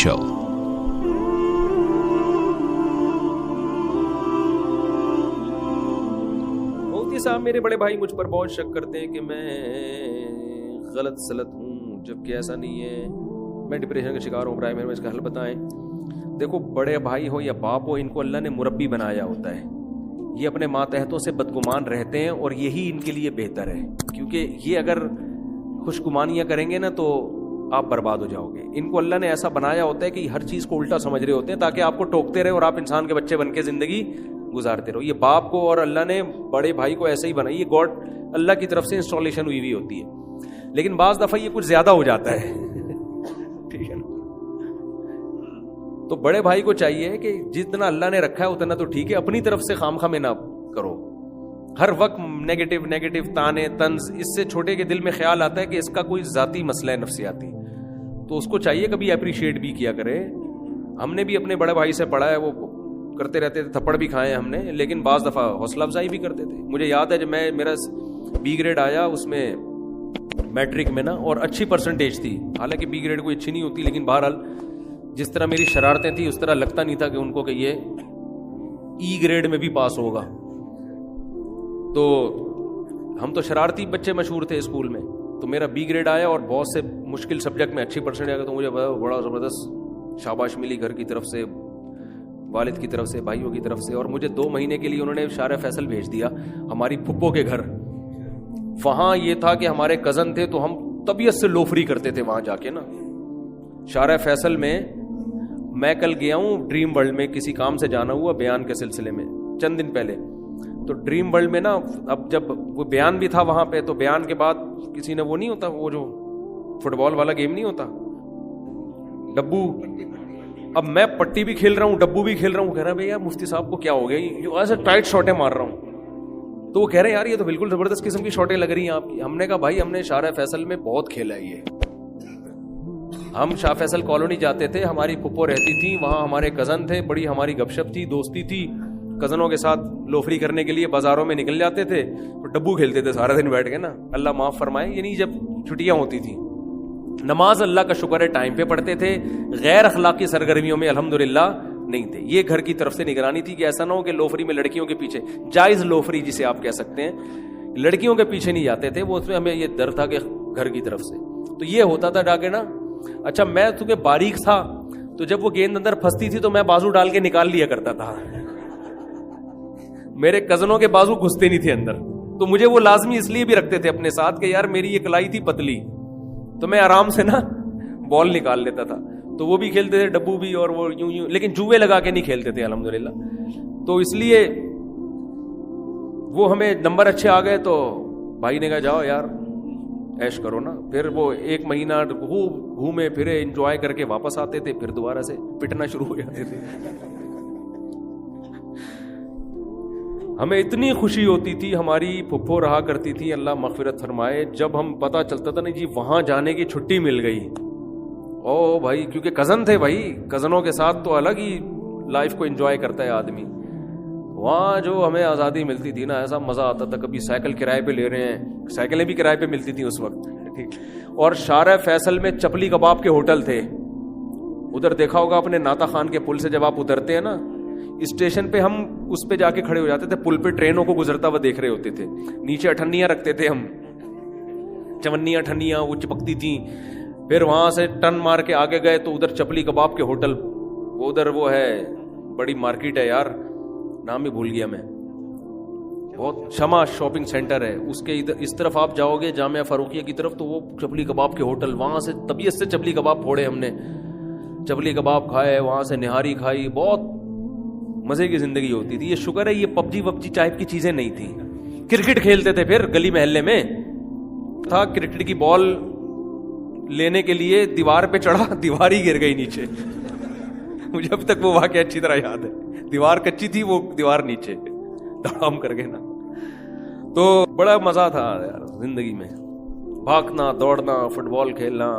Official. مفتی صاحب میرے بڑے بھائی مجھ پر بہت شک کرتے ہیں کہ میں غلط سلط ہوں، جبکہ ایسا نہیں ہے، میں ڈپریشن کا شکار ہوں، برائے مہربانی اس کا حل بتائیں۔ دیکھو، بڑے بھائی ہو یا باپ ہو، ان کو اللہ نے مربی بنایا ہوتا ہے، یہ اپنے ماتحتوں سے بدگمان رہتے ہیں اور یہی ان کے لیے بہتر ہے، کیونکہ یہ اگر خوشگمانیاں کریں گے نا تو آپ برباد ہو جاؤ گے۔ ان کو اللہ نے ایسا بنایا ہوتا ہے کہ ہر چیز کو الٹا سمجھ رہے ہوتے ہیں تاکہ آپ کو ٹوکتے رہے اور آپ انسان کے بچے بن کے زندگی گزارتے رہو۔ یہ باپ کو اور اللہ نے بڑے بھائی کو ایسے ہی بنائی، یہ گاڈ اللہ کی طرف سے انسٹالیشن ہوئی ہوتی ہے، لیکن بعض دفعہ یہ کچھ زیادہ ہو جاتا ہے، ٹھیک ہے نا؟ تو بڑے بھائی کو چاہیے کہ جتنا اللہ نے رکھا ہے اتنا تو ٹھیک ہے، اپنی طرف سے خام میں نہ کرو، ہر وقت نیگیٹو تانے طنز، اس سے چھوٹے کے دل میں خیال آتا ہے کہ اس کا کوئی ذاتی مسئلہ ہے نفسیاتی، تو اس کو چاہیے کبھی اپریشیٹ بھی کیا کرے۔ ہم نے بھی اپنے بڑے بھائی سے پڑھا ہے، وہ کرتے رہتے تھے، تھپڑ بھی کھائے ہم نے، لیکن بعض دفعہ حوصلہ افزائی بھی کرتے تھے۔ مجھے یاد ہے جب میرا بی گریڈ آیا اس میں میٹرک میں نا، اور اچھی پرسنٹیج تھی، حالانکہ بی گریڈ کوئی اچھی نہیں ہوتی، لیکن بہرحال جس طرح میری شرارتیں تھیں اس طرح لگتا نہیں تھا کہ ان کو کہ یہ ای گریڈ میں بھی پاس ہوگا، تو ہم تو شرارتی بچے مشہور تھے اسکول میں، تو میرا بی گریڈ آیا اور بہت سے مشکل سبجیکٹ میں اچھی پرسنٹیج آیا، تو مجھے بڑا زبردست شاباش ملی گھر کی طرف سے، والد کی طرف سے، بھائیوں کی طرف سے، اور مجھے 2 مہینے کے لیے انہوں نے شارع فیصل بھیج دیا ہماری پھپھو کے گھر۔ وہاں یہ تھا کہ ہمارے کزن تھے تو ہم طبیعت سے لوفری کرتے تھے وہاں جا کے نا۔ شارع فیصل میں کل گیا ہوں ڈریم ورلڈ میں، کسی کام سے جانا ہوا بیان کے سلسلے میں چند دن پہلے، تو ڈریم ورلڈ میں نا اب جب وہ بیان بھی تھا وہاں پہ، تو بیان کے بعد کسی نے وہ نہیں ہوتا، وہ جو فٹ بال والا گیم نہیں ہوتا ڈبو، اب میں پٹی بھی کھیل رہا ہوں ڈبو بھی کھیل رہا ہوں، کہہ رہا ہے بھائی مفتی صاحب کو کیا ہو گیا، یہ ایسے ٹائٹ شاٹیں مار رہا ہوں، تو وہ کہہ رہے ہیں یار یہ تو بالکل زبردست قسم کی شاٹیں لگ رہی ہیں آپ کی۔ ہم نے کہا بھائی ہم نے شارع فیصل میں بہت کھیلا ہے یہ، ہم شاہ فیصل کالونی جاتے تھے، ہماری پھپھو رہتی تھی وہاں، ہمارے کزن تھے، بڑی ہماری گپ شپ تھی، دوستی تھی، کزنوں کے ساتھ لوفری کرنے کے لیے بازاروں میں نکل جاتے تھے، تو ڈبو کھیلتے تھے سارا دن بیٹھ کے نا، اللہ معاف فرمائے، یعنی جب چھٹیاں ہوتی تھیں۔ نماز اللہ کا شکر ہے ٹائم پہ پڑھتے تھے، غیر اخلاقی سرگرمیوں میں الحمدللہ نہیں تھے۔ یہ گھر کی طرف سے نگرانی تھی کہ ایسا نہ ہو کہ لوفری میں لڑکیوں کے پیچھے، جائز لوفری جسے آپ کہہ سکتے ہیں، لڑکیوں کے پیچھے نہیں جاتے تھے، وہ اس میں ہمیں یہ ڈر تھا کہ گھر کی طرف سے، تو یہ ہوتا تھا ڈاکے نا۔ اچھا میں چونکہ باریک تھا تو جب وہ گیند اندر پھنستی تھی تو میں بازو ڈال کے نکال لیا کرتا تھا، میرے کزنوں کے بازو گھستے نہیں تھے اندر، تو مجھے وہ لازمی اس لیے بھی رکھتے تھے اپنے ساتھ کہ یار میری یہ کلائی تھی پتلی، تو میں آرام سے نا بال نکال لیتا تھا، تو وہ بھی کھیلتے تھے ڈبو بھی، اور وہ یوں یوں، لیکن جوئے لگا کے نہیں کھیلتے تھے الحمدللہ، تو اس لیے وہ ہمیں نمبر اچھے آ گئے، تو بھائی نے کہا جاؤ یار ایش کرو نا، پھر وہ 1 مہینہ گھومے پھرے انجوائے کر کے واپس آتے تھے، پھر دوبارہ سے پٹنا شروع ہو جاتے تھے۔ ہمیں اتنی خوشی ہوتی تھی، ہماری پھپھو رہا کرتی تھی اللہ مغفرت فرمائے، جب ہم پتہ چلتا تھا نہیں جی وہاں جانے کی چھٹی مل گئی، او بھائی کیونکہ کزن تھے بھائی، کزنوں کے ساتھ تو الگ ہی لائف کو انجوائے کرتا ہے آدمی، وہاں جو ہمیں آزادی ملتی تھی نا ایسا مزہ آتا تھا، کبھی سائیکل کرائے پہ لے رہے ہیں، سائیکلیں بھی کرائے پہ ملتی تھیں اس وقت، ٹھیک، اور شارع فیصل میں چپلی کباب کے ہوٹل تھے، ادھر دیکھا ہوگا اپنے ناتا خان کے پل سے جب آپ اترتے ہیں نا اسٹیشن پہ، ہم اس پہ جا کے کھڑے ہو جاتے تھے، پل پہ ٹرینوں کو گزرتا ہوا دیکھ رہے ہوتے تھے، نیچے اٹھنیاں رکھتے تھے ہم، چونیاں اٹھنیاں وہ چپکتی تھیں، پھر وہاں سے ٹن مار کے آگے گئے تو ادھر چپلی کباب کے ہوٹل، وہ ادھر وہ ہے بڑی مارکیٹ ہے یار، نام ہی بھول گیا میں، بہت شمع شاپنگ سینٹر ہے، اس کے ادھر اس طرف آپ جاؤ گے جامعہ فاروقیہ کی طرف تو وہ چپلی کباب کے ہوٹل، وہاں سے طبیعت سے چپلی کباب پھوڑے ہم نے، چپلی کباب کھائے، وہاں سے نہاری کھائی، بہت مزے کی زندگی ہوتی تھی۔ یہ شکر ہے یہ پبجی وبجی ٹائپ کی چیزیں نہیں تھیں۔ کرکٹ کھیلتے تھے، پھر گلی محلے میں تھا، کرکٹ کی بال لینے کے لیے دیوار پہ چڑھا، دیوار ہی گر گئی نیچے، مجھے اب تک وہ واقعہ اچھی طرح یاد ہے، دیوار کچی تھی، وہ دیوار نیچے دھڑام کر گئے نا، تو بڑا مزہ تھا یار زندگی میں، بھاگنا دوڑنا، فٹ بال کھیلنا،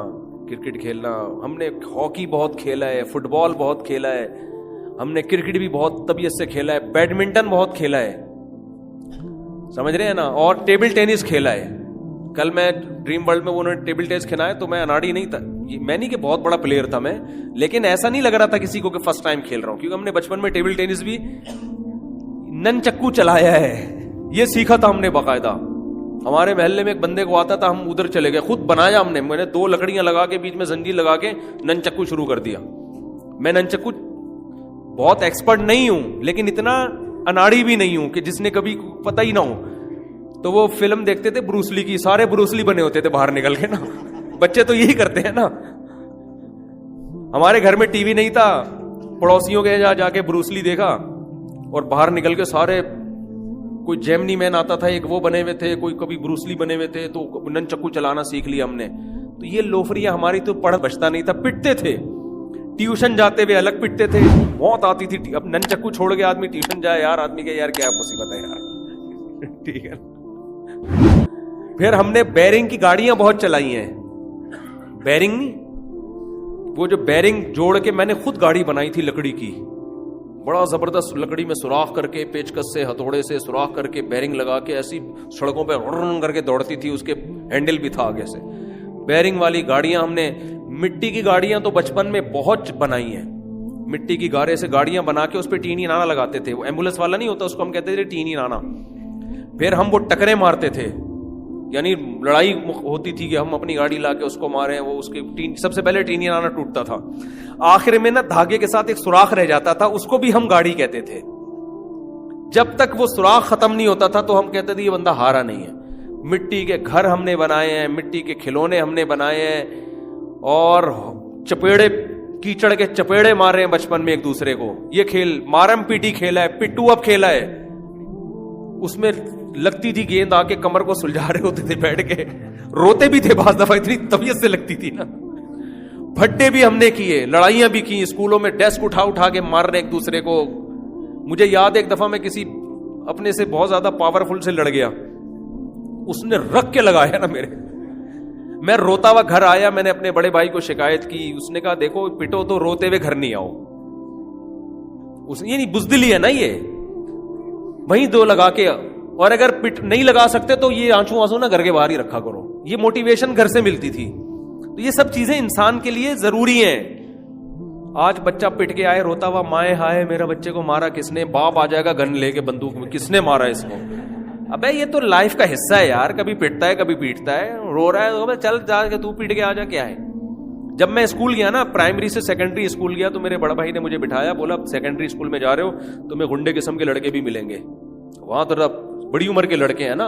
کرکٹ کھیلنا، ہم نے ہاکی بہت کھیلا ہے، فٹ بال بہت کھیلا ہے، ہم نے کرکٹ بھی بہت طبیعت سے کھیلا ہے، بیڈمنٹن بہت کھیلا ہے، سمجھ رہے ہیں نا، اور ٹیبل ٹینس کھیلا ہے۔ کل میں ڈریم ورلڈ میں انہوں نے ٹیبل ٹینس کھیلا ہے تو میں اناڑی نہیں تھا، میں نہیں کہ بہت بڑا پلیئر تھا میں, لیکن ایسا نہیں لگ رہا تھا کسی کو کہ فرسٹ ٹائم کھیل رہا ہوں, کیونکہ ہم نے بچپن میں ٹیبل ٹینس بھی نن چکو چلایا ہے, یہ سیکھا تھا ہم نے باقاعدہ. ہمارے محلے میں ایک بندے کو آتا تھا, ہم ادھر چلے گئے, خود بنایا ہم نے, میں نے 2 لکڑیاں لگا کے بیچ میں زنجیر لگا کے نن چکو شروع کر دیا. میں نن چکو بہت ایکسپرٹ نہیں ہوں, لیکن اتنا اناڑی بھی نہیں ہوں کہ جس نے کبھی پتہ ہی نہ ہو. تو وہ فلم دیکھتے تھے بروسلی کی, سارے بروسلی بنے ہوتے تھے باہر نکل کے نا, بچے تو یہی کرتے ہیں نا. ہمارے گھر میں ٹی وی نہیں تھا, پڑوسیوں کے یہاں جا کے بروسلی دیکھا, اور باہر نکل کے سارے, کوئی جیمنی مین آتا تھا ایک, وہ بنے ہوئے تھے, کوئی کبھی بروسلی بنے ہوئے تھے, تو نن چکو چلانا سیکھ لیا ہم نے. تو یہ لوفریاں ہماری تو پڑھ بچتا نہیں تھا, پٹتے تھے. ٹیوشن جاتے ہوئے الگ پٹتے تھے, موت آتی تھی. اب نن چکو چھوڑ کے آدمی ٹیوشن جائے یار, آدمی کے یار کیا مصیبت ہے یار. ٹھیک ہے. پھر ہم نے بیرنگ کی گاڑیاں بہت چلائی ہیں. بیرنگ نہیں, وہ جو بیرنگ جوڑ کے میں نے خود گاڑی بنائی تھی لکڑی کی, بڑا زبردست لکڑی میں سوراخ کر کے, پیچکس سے ہتھوڑے سے سوراخ کر کے بیرنگ لگا کے ایسی سڑکوں پہ رن کر کے دوڑتی تھی. اس کے ہینڈل بھی تھا آگے سے. بیرنگ والی گاڑیاں ہم نے, مٹی کی گاڑیاں تو بچپن میں بہت بنائی ہیں. مٹی کی گارے سے گاڑیاں بنا کے اس پہ ٹینی نانا لگاتے تھے. وہ ایمبولینس والا نہیں ہوتا, اس کو ہم کہتے تھے ٹینی نانا. پھر ہم وہ ٹکرے مارتے تھے, یعنی لڑائی ہوتی تھی کہ ہم اپنی گاڑی لا کے اس کو مارے, وہ اس کی سب سے پہلے ٹینی نانا ٹوٹتا تھا, آخر میں نا دھاگے کے ساتھ ایک سوراخ رہ جاتا تھا, اس کو بھی ہم گاڑی کہتے تھے. جب تک وہ سوراخ ختم نہیں ہوتا تھا تو ہم کہتے تھے یہ بندہ ہارا نہیں ہے. مٹی کے گھر ہم نے بنائے ہیں, مٹی کے کھلونے ہم نے بنائے ہیں, اور چپیڑے, کیچڑ کے چپیڑے مارے ہیں بچپن میں ایک دوسرے کو. یہ کھیل مارم پیٹی کھیلا ہے, پٹو اب کھیلا ہے. اس میں لگتی تھی گیند, آ کے کمر کو سلجھا رہے ہوتے تھے بیٹھ کے, روتے بھی تھے بعض دفعہ, اتنی طبیعت سے لگتی تھی نا. پھٹے بھی ہم نے کیے, لڑائیاں بھی کی, اسکولوں میں ڈیسک اٹھا کے مار رہے ایک دوسرے کو. مجھے یاد ہے ایک دفعہ میں کسی اپنے سے بہت زیادہ پاورفل سے لڑ گیا, اس نے رکھ کے لگایا نا میرے. میں روتا ہوا گھر آیا, میں نے اپنے بڑے بھائی کو شکایت کی. اس نے کہا دیکھو پٹو تو روتے ہوئے گھر نہیں آؤ. یہ نہیں بزدلی ہے نا, یہ وہیں 2 لگا کے, اور اگر پٹ نہیں لگا سکتے تو یہ آنسو نا گھر کے باہر ہی رکھا کرو. یہ موٹیویشن گھر سے ملتی تھی. تو یہ سب چیزیں انسان کے لیے ضروری ہیں. آج بچہ پٹ کے آئے روتا ہوا, مائے ہائے میرا بچے کو مارا کس نے, باپ آ جائے گا گن لے کے بندوق میں, کس نے مارا اس کو. ابے یہ تو لائف کا حصہ ہے یار, کبھی پٹتا ہے کبھی پیٹتا ہے, رو رہا ہے چل جا کے تو پیٹ کے آ جا, کیا ہے. جب میں اسکول گیا نا, پرائمری سے سیکنڈری اسکول گیا, تو میرے بڑا بھائی نے مجھے بٹھایا, بولا سیکنڈری اسکول میں جا رہے ہو تمہیں گنڈے قسم کے لڑکے بھی ملیں گے. وہاں تو بڑی عمر کے لڑکے ہیں نا,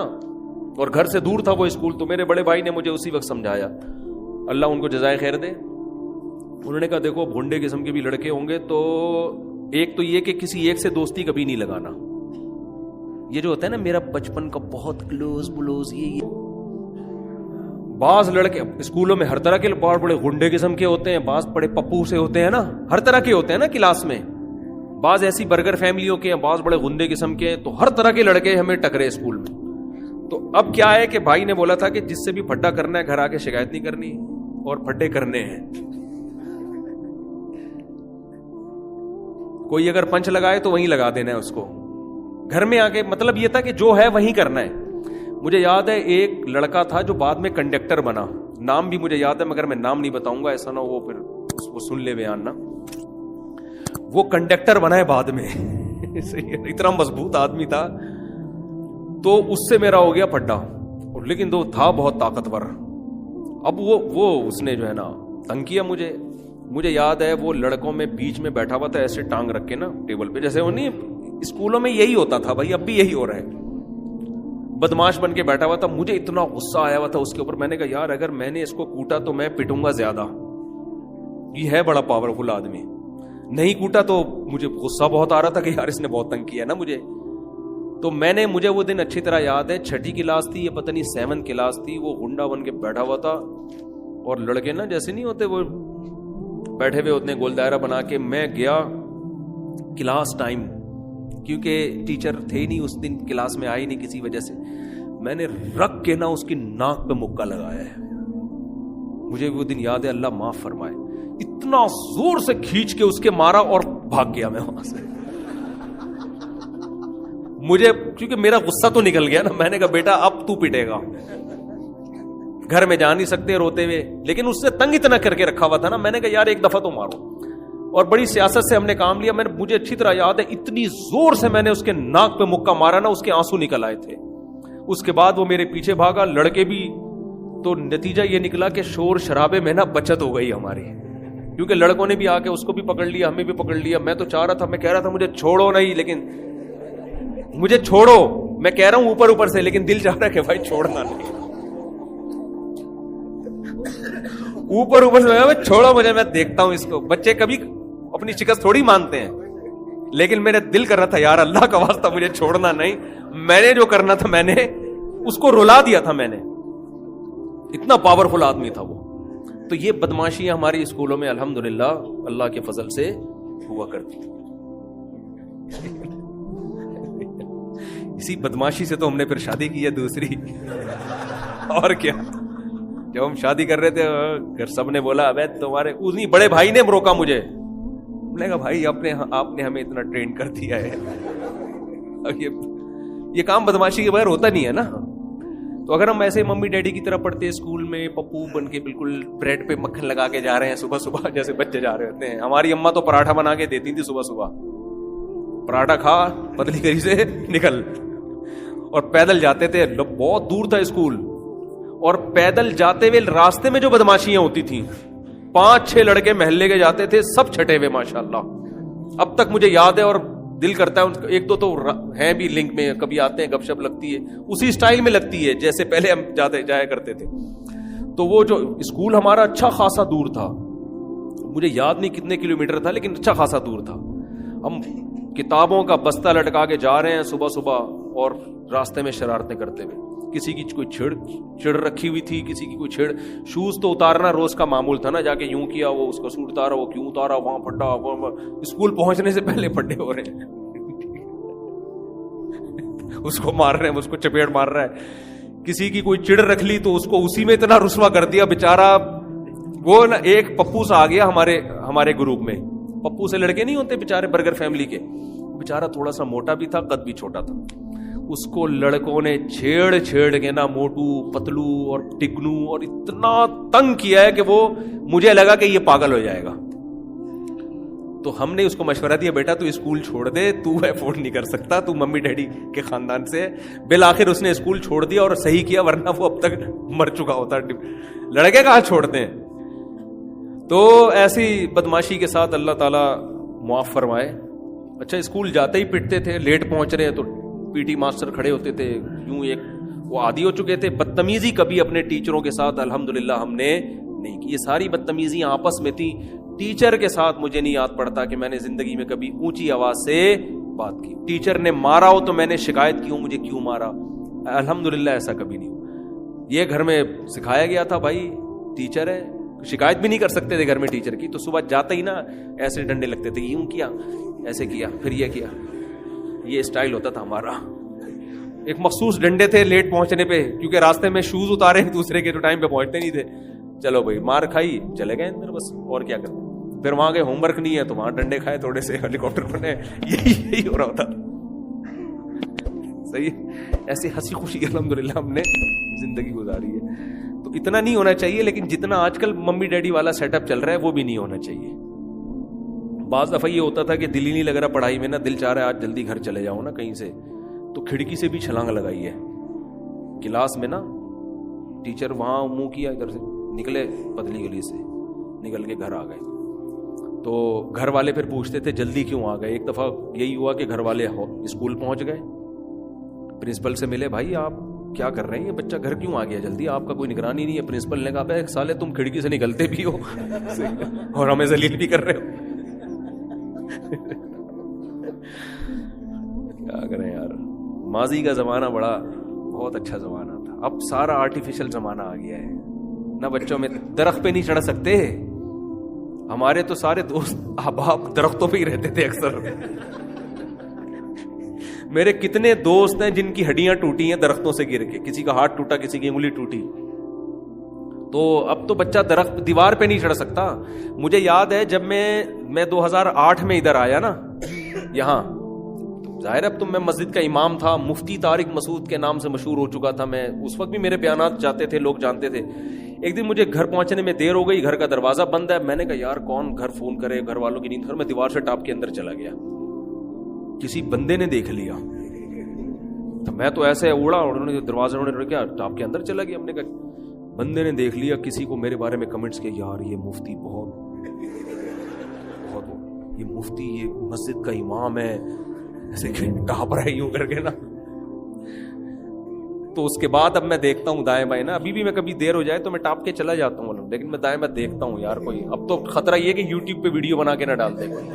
اور گھر سے دور تھا وہ اسکول. تو میرے بڑے بھائی نے مجھے اسی وقت سمجھایا, اللہ ان کو جزائے خیر دے. انہوں نے کہا دیکھو گنڈے قسم کے بھی لڑکے ہوں گے, تو ایک تو یہ کہ کسی ایک سے دوستی کبھی نہیں لگانا. یہ جو ہوتا ہے نا میرا بچپن کا بہت کلوز بلوز, یہ بعض لڑکے اسکولوں میں ہر طرح کے بڑے بڑے گنڈے قسم کے ہوتے ہیں, بعض بڑے پپو سے ہوتے ہیں نا, ہر طرح کے ہوتے ہیں نا کلاس میں. بعض ایسی برگر فیملیوں کے ہیں, بعض بڑے گندے قسم کے ہیں. تو ہر طرح کے لڑکے ہمیں ٹکرے اسکول میں. تو اب کیا ہے کہ بھائی نے بولا تھا کہ جس سے بھی پھڈا کرنا ہے گھر آ کے شکایت نہیں کرنی, اور پھڈے کرنے ہیں. کوئی اگر پنچ لگائے تو وہیں لگا دینا ہے اس کو, گھر میں آ کے. مطلب یہ تھا کہ جو ہے وہیں کرنا ہے. مجھے یاد ہے ایک لڑکا تھا جو بعد میں کنڈکٹر بنا, نام بھی مجھے یاد ہے مگر میں نام نہیں بتاؤں گا, ایسا نہ وہ پھر اس کو سن لے بیان نا. وہ کنڈکٹر بنا ہے بعد میں, اتنا مضبوط آدمی تھا. تو اس سے میرا ہو گیا پھڈا, لیکن وہ تھا بہت طاقتور. اب وہ اس نے جو ہے نا تنگ کیا مجھے یاد ہے وہ لڑکوں میں بیچ میں بیٹھا ہوا تھا ایسے ٹانگ رکھ کے نا ٹیبل پہ, جیسے وہ نہیں اسکولوں میں یہی ہوتا تھا بھائی, اب بھی یہی ہو رہا ہے. بدماش بن کے بیٹھا ہوا تھا. مجھے اتنا غصہ آیا ہوا تھا اس کے اوپر, میں نے کہا یار اگر میں نے اس کو کوٹا تو میں پٹوں گا زیادہ, یہ ہے بڑا پاورفل آدمی. نہیں کوٹا تو مجھے غصہ بہت آ رہا تھا کہ یار اس نے بہت تنگ کیا نا مجھے. تو مجھے وہ دن اچھی طرح یاد ہے, 6ٹھی کلاس تھی, یہ پتہ نہیں 7 کلاس تھی. وہ گنڈا بن کے بیٹھا ہوا تھا, اور لڑکے نا جیسے نہیں ہوتے وہ بیٹھے ہوئے ہوتے ہیں گول دائرہ بنا کے. میں گیا کلاس ٹائم, کیونکہ ٹیچر تھے نہیں اس دن, کلاس میں آئی نہیں کسی وجہ سے. میں نے رکھ کے نا اس کی ناک پہ مکہ لگایا ہے. مجھے وہ دن یاد ہے, اللہ معاف فرمائے. اتنا زور سے کھینچ کے اس کے مارا اور بھاگ گیا میں وہاں سے. مجھے کیونکہ میرا غصہ تو نکل گیا نا, میں نے کہا بیٹا اب تو پٹے گا. گھر میں جا نہیں سکتے روتے ہوئے, لیکن اس سے تنگ اتنا کر کے رکھا ہوا تھا نا, میں نے کہا یار ایک دفعہ تو مارو, اور بڑی سیاست سے ہم نے کام لیا. مجھے اچھی طرح یاد ہے اتنی زور سے میں نے اس کے ناک پہ مکہ مارا نا, اس کے آنسو نکل آئے تھے. اس کے بعد وہ میرے پیچھے بھاگا, لڑکے بھی. تو نتیجہ یہ نکلا کہ شور شرابے میں نا بچت ہو گئی ہماری, کیونکہ لڑکوں نے بھی آ کے اس کو بھی پکڑ لیا, ہمیں بھی پکڑ لیا. میں تو چاہ رہا تھا, میں کہہ رہا تھا مجھے چھوڑو نہیں, لیکن مجھے چھوڑو, میں کہہ رہا ہوں اوپر اوپر سے, لیکن دل چاہ رہا ہے کہ بھائی چھوڑنا نہیں. اوپر اوپر سے چھوڑو مجھے, میں دیکھتا ہوں اس کو. بچے کبھی اپنی شکست تھوڑی مانتے ہیں, لیکن میرے دل کر رہا تھا یار اللہ کا واسطہ مجھے چھوڑنا نہیں. میں نے جو کرنا تھا میں نے اس کو رلا دیا تھا, میں نے. اتنا پاورفل آدمی تھا وہ. تو یہ بدماشیاں ہماری اسکولوں میں الحمدللہ اللہ کے فضل سے ہوا کرتی تھی. اسی بدماشی سے تو ہم نے پھر شادی کی ہے دوسری. اور کیا, جب ہم شادی کر رہے تھے گھر سب نے بولا ابے تمہارے اتنی, بڑے بھائی نے روکا مجھے, میں نے کہا بھائی آپ نے ہمیں اتنا ٹرین کر دیا ہے, یہ کام بدماشی کے بغیر ہوتا نہیں ہے نا. تو اگر ہم ایسے ممی ڈیڈی کی طرح پڑھتے اسکول میں, پپو بن کے بالکل بریڈ پہ مکھن لگا کے جا رہے ہیں صبح صبح جیسے بچے جا رہے ہوتے ہیں. ہماری اماں تو پراٹھا بنا کے دیتی تھی صبح صبح, پراٹھا کھا پتلی کری سے نکل. اور پیدل جاتے تھے, بہت دور تھا اسکول, اور پیدل جاتے ہوئے راستے میں جو بدماشیاں ہوتی تھیں, 5-6 لڑکے محلے کے جاتے تھے, سب چھٹے ہوئے ماشاءاللہ. اب تک مجھے یاد ہے اور دل کرتا ہے, ایک دو تو ہیں بھی لنک میں, کبھی آتے ہیں گپ شپ لگتی ہے, اسی سٹائل میں لگتی ہے جیسے پہلے ہم جایا کرتے تھے. تو وہ جو اسکول ہمارا اچھا خاصا دور تھا, مجھے یاد نہیں کتنے کلومیٹر تھا, لیکن اچھا خاصا دور تھا. ہم کتابوں کا بستہ لٹکا کے جا رہے ہیں صبح صبح, اور راستے میں شرارتیں کرتے ہوئے. کسی کی کوئی چھڑ رکھی ہوئی تھی, کسی کی کوئی چھڑ. شوز تو اتارنا روز کا معمول تھا نا, جا کے یوں کیا, وہ اس کا سوٹ اتارا, وہ کیوں اتارا, وہاں پھٹا, اسکول پہنچنے سے پہلے پھٹے ہو رہے ہیں. اس کو مار رہے ہیں, اس کو چپیڑ مار رہا ہے. کسی کی کوئی چڑ رکھ لی تو اس کو اسی میں اتنا رسوا کر دیا بیچارہ. وہ نا ایک پپو سا آ گیا ہمارے گروپ میں. پپو سے لڑکے نہیں ہوتے بیچارے برگر فیملی کے, بیچارہ تھوڑا سا موٹا بھی تھا, قد بھی چھوٹا تھا. اس کو لڑکوں نے چھیڑ کے نا موٹو پتلو اور ٹکنو اور اتنا تنگ کیا ہے کہ وہ مجھے لگا کہ یہ پاگل ہو جائے گا. تو ہم نے اس کو مشورہ دیا, بیٹا تو اسکول چھوڑ دے, تو افورڈ نہیں کر سکتا, تو ممی ڈیڈی کے خاندان سے. بالآخر اس نے اسکول چھوڑ دیا اور صحیح کیا, ورنہ وہ اب تک مر چکا ہوتا. لڑکے کہاں چھوڑتے ہیں. تو ایسی بدماشی کے ساتھ اللہ تعالیٰ معاف فرمائے. اچھا اسکول جاتے ہی پٹتے تھے, لیٹ پہنچ رہے ہیں تو پی ٹی ماسٹر کھڑے ہوتے تھے, یوں ایک وہ عادی ہو چکے تھے. بدتمیزی کبھی اپنے ٹیچروں کے ساتھ الحمدللہ ہم نے نہیں کی. یہ ساری بدتمیزیاں آپس میں تھی. ٹیچر کے ساتھ مجھے نہیں یاد پڑتا کہ میں نے زندگی میں کبھی اونچی آواز سے بات کی. ٹیچر نے مارا ہو تو میں نے شکایت کی ہوں مجھے کیوں مارا, الحمدللہ ایسا کبھی نہیں. یہ گھر میں سکھایا گیا تھا, بھائی ٹیچر ہے, شکایت بھی نہیں کر سکتے تھے گھر میں ٹیچر کی. تو صبح جاتے ہی نا ایسے ڈنڈے لگتے تھے, یوں کیا, ایسے کیا, پھر یہ کیا. یہ اسٹائل ہوتا تھا ہمارا. ایک مخصوص ڈنڈے تھے لیٹ پہنچنے پہ, کیونکہ راستے میں شوز اتارے دوسرے کے, تو ٹائم پہ پہنچتے نہیں تھے. چلو بھائی مار کھائی, چلے گئے اندر, بس اور کیا کرتے. پھر وہاں کے ہوم ورک نہیں ہے تو وہاں ڈنڈے کھائے تھوڑے سے, ہیلی کاپٹر بنے, یہی ہو رہا ہوتا. صحیح, ایسے ہنسی خوشی الحمدللہ ہم نے زندگی گزاری ہے. تو اتنا نہیں ہونا چاہیے, لیکن جتنا آج کل ممی ڈیڈی والا سیٹ اپ چل رہا ہے وہ بھی نہیں ہونا چاہیے. بعض دفعہ یہ ہوتا تھا کہ دل ہی نہیں لگ رہا پڑھائی میں نا, دل چاہ رہا ہے آج جلدی گھر چلے جاؤ نا کہیں سے, تو کھڑکی سے بھی چھلانگ لگائی ہے کلاس میں نا. ٹیچر وہاں منہ کیا, ادھر سے نکلے پتلی گلی سے, نکل کے گھر آ گئے. تو گھر والے پھر پوچھتے تھے جلدی کیوں آ گئے. ایک دفعہ یہی ہوا کہ گھر والے اسکول پہنچ گئے, پرنسپل سے ملے, بھائی آپ کیا کر رہے ہیں, یہ بچہ گھر کیوں آ گیا جلدی, آپ کا کوئی نگرانی نہیں ہے. پرنسپل نے کہا بھائی سالے تم کھڑکی سے نکلتے بھی ہو اور ہمیں ذلیل بھی کر رہے ہو. کیا کریں یار, ماضی کا زمانہ بہت اچھا زمانہ تھا. اب سارا آرٹیفیشل زمانہ آ گیا ہے نہ. بچوں میں درخت پہ نہیں چڑھ سکتے. ہمارے تو سارے دوست احباب درختوں پہ ہی رہتے تھے اکثر. میرے کتنے دوست ہیں جن کی ہڈیاں ٹوٹی ہیں درختوں سے گر کے, کسی کا ہاتھ ٹوٹا, کسی کی انگلی ٹوٹی. تو اب تو بچہ درخت دیوار پہ نہیں چڑھ سکتا. مجھے یاد ہے جب میں 2008 میں ادھر آیا نا یہاں, ظاہر اب تو میں مسجد کا امام تھا, مفتی طارق مسعود کے نام سے مشہور ہو چکا تھا میں, اس وقت بھی میرے بیانات جاتے تھے, لوگ جانتے تھے. ایک دن مجھے گھر پہنچنے میں دیر ہو گئی, گھر کا دروازہ بند ہے. میں نے کہا یار کون گھر فون کرے, گھر والوں کی نیند. میں دیوار سے ٹاپ کے اندر چلا گیا, کسی بندے نے دیکھ لیا. تو میں تو ایسے اڑا, انہوں نے دروازہ انہوں نے کیا ٹاپ کے اندر چلا گیا. ہم نے کہا بندے نے دیکھ لیا, کسی کو میرے بارے میں کمنٹس کیا, یار یہ مفتی بہت یہ مفتی, یہ مسجد کا امام ہے, ایسے ٹاپ رہے یوں کر کے نا. تو اس کے بعد اب میں دیکھتا ہوں دائیں بائیں نا, ابھی بھی میں کبھی دیر ہو جائے تو میں ٹاپ کے چلا جاتا ہوں, لیکن میں دائیں میں دیکھتا ہوں یار کوئی, اب تو خطرہ یہ کہ یوٹیوب پہ ویڈیو بنا کے نہ ڈال دے کوئی.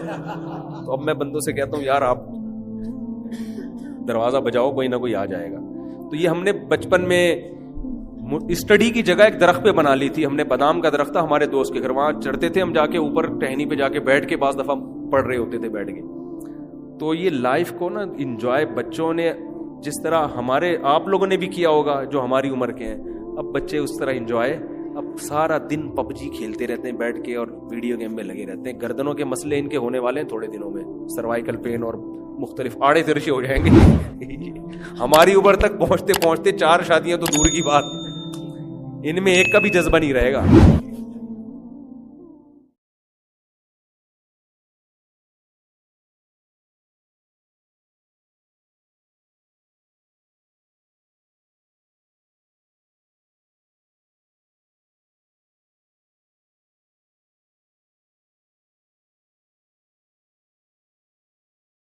تو اب میں بندوں سے کہتا ہوں یار آپ دروازہ بجاؤ, کوئی نہ کوئی آ جائے گا. تو یہ ہم نے بچپن میں اسٹڈی کی جگہ ایک درخت پہ بنا لی تھی ہم نے, بادام کا درخت تھا ہمارے دوست کے گھر, وہاں چڑھتے تھے ہم جا کے اوپر ٹہنی پہ جا کے بیٹھ کے, بعض دفعہ پڑھ رہے ہوتے تھے بیٹھ کے. تو یہ لائف کو نا انجوائے بچوں نے جس طرح ہمارے آپ لوگوں نے بھی کیا ہوگا جو ہماری عمر کے ہیں, اب بچے اس طرح انجوائے. اب سارا دن پب جی کھیلتے رہتے ہیں بیٹھ کے اور ویڈیو گیم میں لگے رہتے ہیں. گردنوں کے مسئلے ان کے ہونے والے ہیں تھوڑے دنوں میں, سروائیکل پین اور مختلف آڑے ترشے ہو جائیں گے. ہماری عمر تک پہنچتے پہنچتے 4 شادیاں تو دور کی بات, ان میں ایک کا بھی جذبہ نہیں رہے گا.